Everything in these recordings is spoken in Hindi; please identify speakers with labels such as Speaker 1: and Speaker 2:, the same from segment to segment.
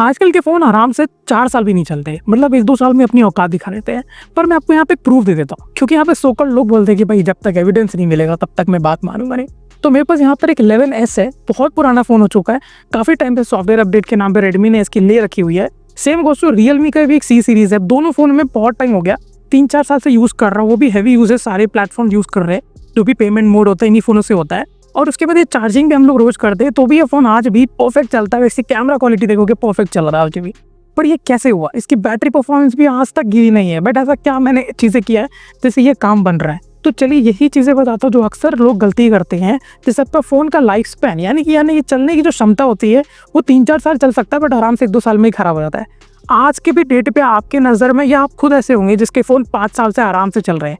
Speaker 1: आजकल के फ़ोन आराम से 4 साल भी नहीं चलते, मतलब 1-2 साल में अपनी औकात दिखा देते हैं। पर मैं आपको यहाँ पे प्रूफ दे देता हूँ, क्योंकि यहाँ पे सो कॉल्ड लोग बोलते हैं कि भाई जब तक एविडेंस नहीं मिलेगा तब तक मैं बात मानूंगा नहीं। तो मेरे पास यहाँ पर एक 11S है, बहुत पुराना फ़ोन हो चुका है। काफ़ी टाइम से सॉफ्टवेयर अपडेट के नाम पर रेडमी ने इसकी ले रखी हुई है। सेम गोज़ टू रियलमी का भी एक C सीरीज़ है। दोनों फ़ोन में बहुत टाइम हो गया, 3-4 साल से यूज़ कर रहा हूँ। वो भी हैवी यूज़ है, सारे प्लेटफॉर्म यूज़ कर रहे हैं। जो भी पेमेंट मोड होता है इन्हीं फ़ोनों से होता है। और उसके बाद ये चार्जिंग भी हम लोग रोज़ करते हैं, तो भी ये फ़ोन आज भी परफेक्ट चलता है। इसकी कैमरा क्वालिटी देखोगे परफेक्ट चल रहा है आज भी। पर ये कैसे हुआ? इसकी बैटरी परफॉर्मेंस भी आज तक गिरी नहीं है। बट ऐसा क्या मैंने चीज़ें किया है जिससे ये काम बन रहा है? तो चलिए यही चीज़ें बताता हूँ जो अक्सर लोग गलती करते हैं। जैसे आपका फ़ोन का लाइफ स्पैन यानी ये चलने की जो क्षमता होती है वो 3-4 साल चल सकता है, बट आराम से 1-2 साल में ही खराब हो जाता है। आज के भी डेट पे आपके नज़र में या आप खुद ऐसे होंगे जिसके फ़ोन 5 साल से आराम से चल रहे हैं,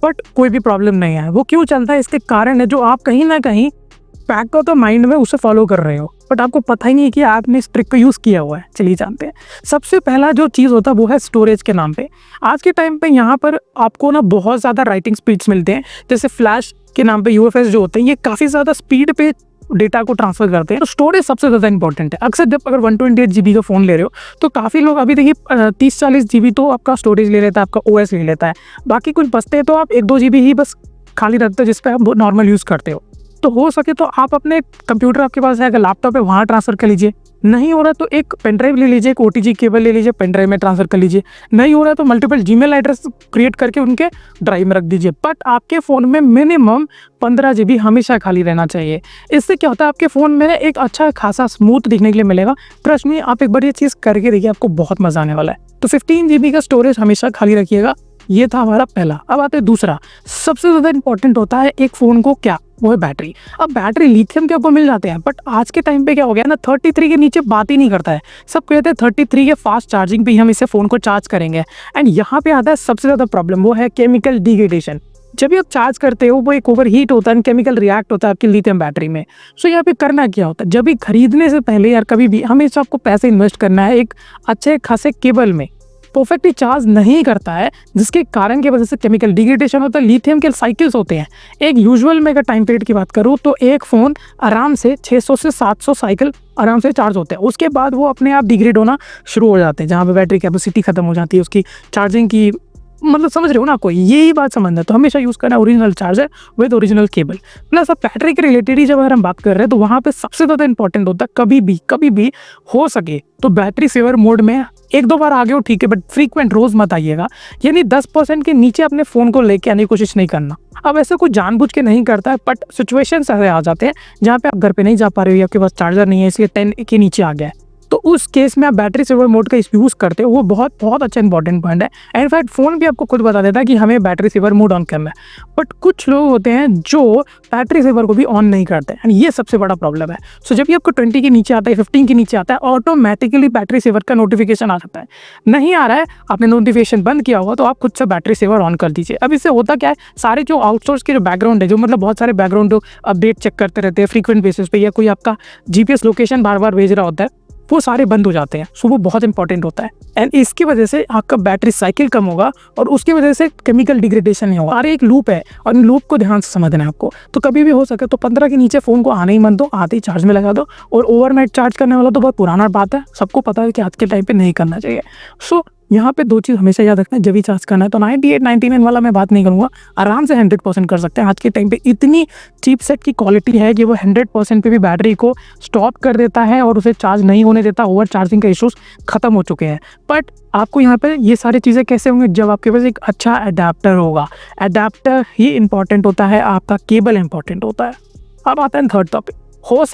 Speaker 1: बट कोई भी प्रॉब्लम नहीं है। वो क्यों चलता है? इसके कारण है जो आप कहीं ना कहीं पैक तो माइंड में उसे फॉलो कर रहे हो, बट आपको पता ही नहीं कि आपने इस ट्रिक को यूज़ किया हुआ है। चलिए जानते हैं। सबसे पहला जो चीज़ होता है वो है स्टोरेज के नाम पे। आज के टाइम पे यहाँ पर आपको ना बहुत ज़्यादा राइटिंग स्पीड्स मिलते हैं। जैसे फ्लैश के नाम पे UFS जो होते हैं ये काफ़ी ज़्यादा स्पीड पे डेटा को ट्रांसफर करते हैं। तो स्टोरेज सबसे ज़्यादा इंपॉर्टेंट है। अक्सर जब अगर 128 GB का फ़ोन ले रहे हो तो काफ़ी लोग अभी देखिए 30-40 GB तो आपका स्टोरेज ले लेता है, आपका OS ले लेता है। बाकी कुछ बचते हैं तो आप 1-2 GB ही बस खाली रखते हो जिस पर आप नॉर्मल यूज़ करते हो। तो हो सके तो आप अपने कंप्यूटर आपके पास है, अगर लैपटॉप है वहाँ ट्रांसफ़र कर लीजिए। नहीं हो रहा तो एक पेन ड्राइव ले लीजिए, एक OTG केबल ले लीजिए, पेन ड्राइव में ट्रांसफ़र कर लीजिए। नहीं हो रहा तो मल्टीपल जीमेल एड्रेस क्रिएट करके उनके ड्राइव में रख दीजिए। बट आपके फ़ोन में मिनिमम 15 GB हमेशा खाली रहना चाहिए। इससे क्या होता है, आपके फ़ोन में एक अच्छा खासा स्मूथ दिखने के लिए मिलेगा। ट्रस्ट मी, आप एक बार ये चीज़ करके देखिए, आपको बहुत मज़ा आने वाला है। तो 15 GB का स्टोरेज हमेशा खाली रखिएगा। ये था हमारा पहला। अब आते हैं दूसरा। सबसे ज़्यादा इंपॉर्टेंट होता है एक फ़ोन को क्या, वो है बैटरी। अब बैटरी लिथियम के आपको मिल जाते हैं, बट आज के टाइम पे क्या हो गया ना, 33 के नीचे बात ही नहीं करता है। सब कहते हैं 33 के फास्ट चार्जिंग पे ही हम इसे फ़ोन को चार्ज करेंगे। एंड यहाँ पे आता है सबसे ज़्यादा प्रॉब्लम, वो है केमिकल डिग्रेडेशन। जब भी आप चार्ज करते हो वो एक ओवर हीट होता है, केमिकल रिएक्ट होता है आपकी लिथियम बैटरी में। सो यहाँ पे करना क्या होता है, जब भी खरीदने से पहले यार कभी भी हमेशा आपको पैसे इन्वेस्ट करना है एक अच्छे खासे केबल में। परफेक्टली चार्ज नहीं करता है, जिसके कारण की वजह से केमिकल डिग्रेडेशन होता है। लिथियम के साइकिल्स होते हैं। एक यूजुअल में अगर टाइम पीरियड की बात करूँ तो एक फ़ोन आराम से 600 से 700 साइकिल आराम से चार्ज होते हैं। उसके बाद वो अपने आप डिग्रेड होना शुरू हो जाते हैं, जहाँ पे बैटरी कैपेसिटी खत्म हो जाती है उसकी चार्जिंग की। मतलब समझ रहे हो ना आपको, यही बात समझना है। तो हमेशा यूज़ करना original charger with original cable. Plus अब बैटरी के रिलेटेड ही जब अगर हम बात कर रहे हैं तो वहाँ पे सबसे ज़्यादा इंपॉर्टेंट होता है कभी भी हो सके तो बैटरी सेवर मोड में 1-2 बार आगे हो ठीक है, बट फ्रीक्वेंट रोज़ मत आइएगा। यानी 10% के नीचे अपने फ़ोन को लेके आने की कोशिश नहीं करना। अब ऐसा कोई जानबूझ के नहीं करता है, बट सिचुएशंस ऐसे आ जाते हैं जहाँ पे आप घर पे नहीं जा पा रहे हो, आपके पास चार्जर नहीं है, इसलिए 10 के नीचे आ गया है। तो उस केस में आप बैटरी सेवर मोड का यूज़ करते हो, वो बहुत अच्छा इंपॉर्टेंट पॉइंट है। इनफैक्ट फ़ोन भी आपको खुद बता देता है कि हमें बैटरी सेवर मोड ऑन करना है। बट कुछ लोग होते हैं जो बैटरी सेवर को भी ऑन नहीं करते एंड ये सबसे बड़ा प्रॉब्लम है। सो जब भी आपको 20 के नीचे आता है, 15 के नीचे आता है, ऑटोमेटिकली बैटरी सेवर का नोटिफिकेशन आ जाता है। नहीं आ रहा है, आपने नोटिफिकेशन बंद किया हुआ, तो आप खुद से बैटरी सेवर ऑन कर दीजिए। अब इससे होता क्या है, सारे जो आउटसोर्स के जो बैकग्राउंड है, जो मतलब बहुत सारे बैकग्राउंड अपडेट चेक करते रहते हैं फ्रीक्वेंट बेसिस पे, या कोई आपका GPS लोकेशन बार बार भेज रहा होता है, वो सारे बंद हो जाते हैं। सो वो बहुत इंपॉर्टेंट होता है। एंड इसकी वजह से आपका बैटरी साइकिल कम होगा और उसकी वजह से केमिकल डिग्रेडेशन नहीं होगा। अरे एक लूप है और इन लूप को ध्यान से समझना है आपको। तो कभी भी हो सके तो 15 के नीचे फ़ोन को आने ही मत दो, आते ही चार्ज में लगा दो। और ओवरनाइट चार्ज करने वाला तो बहुत पुराना बात है, सबको पता है कि आज के टाइम पे नहीं करना चाहिए। सो यहाँ पे 2 चीज़ हमेशा याद रखना है, जब भी चार्ज करना है। तो 98-99 वाला मैं बात नहीं करूँगा, आराम से 100% कर सकते हैं। आज के टाइम पे इतनी चीप सेट की क्वालिटी है कि वो 100% पे भी बैटरी को स्टॉप कर देता है और उसे चार्ज नहीं होने देता। ओवर चार्जिंग का इशूज़ खत्म हो चुके हैं। बट आपको यहाँ पे ये सारी चीज़ें कैसे होंगी, जब आपके पास एक अच्छा अडेप्टर होगा। अडेप्टर ही इंपॉर्टेंट होता है, आपका केबल इंपॉर्टेंट होता है। अब आता है थर्ड टॉपिक। हो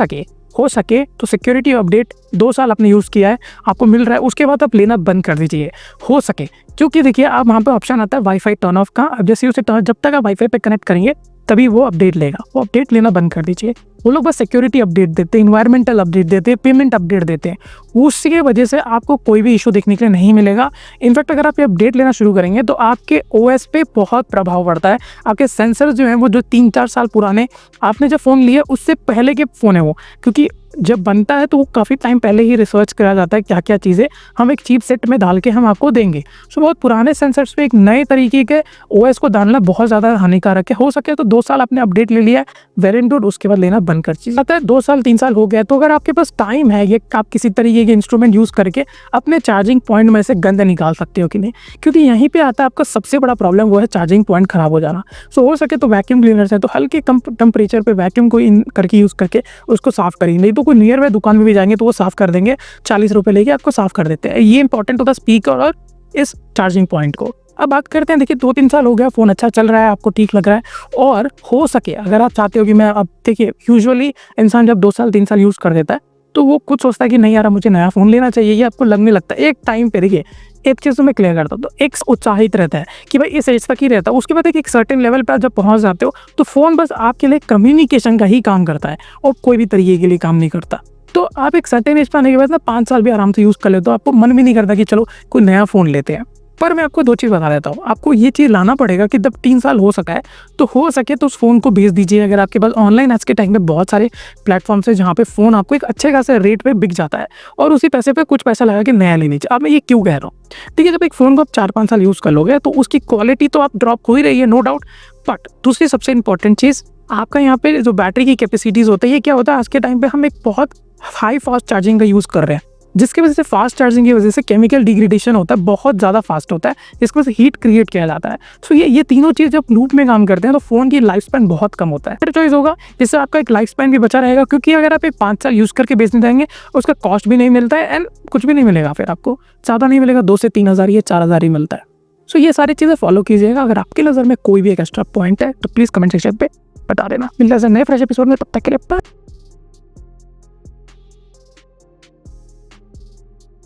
Speaker 1: सके तो सिक्योरिटी अपडेट 2 साल आपने यूज़ किया है, आपको मिल रहा है, उसके बाद आप लेना बंद कर दीजिए। हो सके, क्योंकि देखिए आप वहाँ पे ऑप्शन आता है वाईफाई टर्न ऑफ का। अब जैसे उसे जब तक आप वाईफाई पे कनेक्ट करेंगे तभी वो अपडेट लेगा, वो अपडेट लेना बंद कर दीजिए। वो लोग बस सिक्योरिटी अपडेट देते हैं, इन्वायरमेंटल अपडेट देते हैं, पेमेंट अपडेट देते हैं। उसकी वजह से आपको कोई भी इशू देखने के लिए नहीं मिलेगा। इनफैक्ट अगर आप ये अपडेट लेना शुरू करेंगे तो आपके OS पे बहुत प्रभाव पड़ता है। आपके सेंसर जो हैं वो जो 3-4 साल पुराने आपने जब फ़ोन लिए उससे पहले के फ़ोन है वो, क्योंकि जब बनता है तो वो काफ़ी टाइम पहले ही रिसर्च करा जाता है क्या क्या चीज़ें हम एक चीप सेट में डाल के हम आपको देंगे। सो बहुत पुराने सेंसर्स पे एक नए तरीके के OS को डालना बहुत ज़्यादा हानिकारक है। हो सके तो 2 साल आपने अपडेट ले लिया है, वेल एंड गुड, उसके बाद लेना बंद कर चीज़ आता है। 2 साल 3 साल हो गया तो अगर आपके पास टाइम है, ये आप किसी तरीके के इंस्ट्रूमेंट यूज़ करके अपने चार्जिंग पॉइंट में से गंद निकाल सकते हो कि नहीं, क्योंकि यहीं पे आता है आपका सबसे बड़ा प्रॉब्लम, वो है चार्जिंग पॉइंट खराब हो जाना। सो हो सके तो वैक्यूम क्लीनर से तो हल्के कम टेम्परेचर पे वैक्यूम को इन करके यूज़ करके उसको साफ़ करिए, नहीं तो कोई नियर बाय दुकान में भी जाएंगे तो वो साफ़ कर देंगे, 40 रुपये लेके आपको साफ़ कर देते हैं। ये इंपॉर्टेंट होता है स्पीकर और इस चार्जिंग पॉइंट को। अब बात करते हैं, देखिए 2-3 साल हो गया, फ़ोन अच्छा चल रहा है, आपको ठीक लग रहा है, और हो सके अगर आप चाहते हो कि मैं अब देखिए यूजुअली इंसान जब 2 साल 3 साल यूज़ कर देता है तो वो खुद सोचता है कि नहीं यार मुझे नया फ़ोन लेना चाहिए, ये आपको लगने लगता है। एक टाइम पे देखिए एक चीज़ तो मैं क्लियर करता हूँ, तो एक उत्साहित रहता है कि भाई इस एज तक ही रहता है, उसके बाद एक सर्टेन लेवल पर जब पहुँच जाते हो तो फ़ोन बस आपके लिए कम्युनिकेशन का ही काम करता है और कोई भी तरीके के लिए काम नहीं करता। तो आप एक सर्टेन एज पर आने के बाद ना 5 साल भी आराम से यूज़ कर लेते हो, तो आपको मन भी नहीं करता कि चलो कोई नया फ़ोन लेते हैं। पर मैं आपको 2 चीज़ बता देता हूँ, आपको ये चीज़ लाना पड़ेगा कि जब 3 साल हो सका है तो हो सके तो उस फ़ोन को बेच दीजिए। अगर आपके पास ऑनलाइन आज के टाइम में बहुत सारे प्लेटफॉर्म्स है जहाँ पे फ़ोन आपको एक अच्छे खासे रेट पे बिक जाता है और उसी पैसे पे कुछ पैसा लगा के नया ले लीजिए। अब मैं ये क्यों कह रहा हूँ, ठीक है, जब एक फ़ोन को आप 4-5 साल यूज़ कर लोगे तो उसकी क्वालिटी तो आप ड्रॉप हो ही रही है, नो डाउट, बट दूसरी सबसे इंपॉर्टेंट चीज़ आपका यहाँ पे जो बैटरी की कैपेसिटीज़ होती है, ये क्या होता है आज के टाइम पे हम एक बहुत हाई फास्ट चार्जिंग का यूज़ कर रहे हैं, जिसकी वजह से फास्ट चार्जिंग की वजह से केमिकल डिग्रेडेशन होता है, बहुत ज़्यादा फास्ट होता है, जिसकी वजह से हीट क्रिएट किया जाता है। सो ये तीनों चीज़ जब लूप में काम करते हैं तो फ़ोन की लाइफ स्पैन बहुत कम होता है। फिर चॉइस होगा जिससे आपका एक लाइफ स्पैन भी बचा रहेगा, क्योंकि अगर आप एक 5 साल यूज़ करके बेचने जाएंगे उसका कॉस्ट भी नहीं मिलता है एंड कुछ भी नहीं मिलेगा, फिर आपको ज़्यादा नहीं मिलेगा, 2 से 3 हज़ार या 4 हज़ार ही मिलता है। सो ये सारी चीज़ें फॉलो कीजिएगा। अगर आपकी नज़र में कोई भी एक एक्स्ट्रा पॉइंट है तो प्लीज़ कमेंट सेक्शन पर बता देना। मिलता है नए फ्रेश एपिसोड में, तब तक के लिए बाय।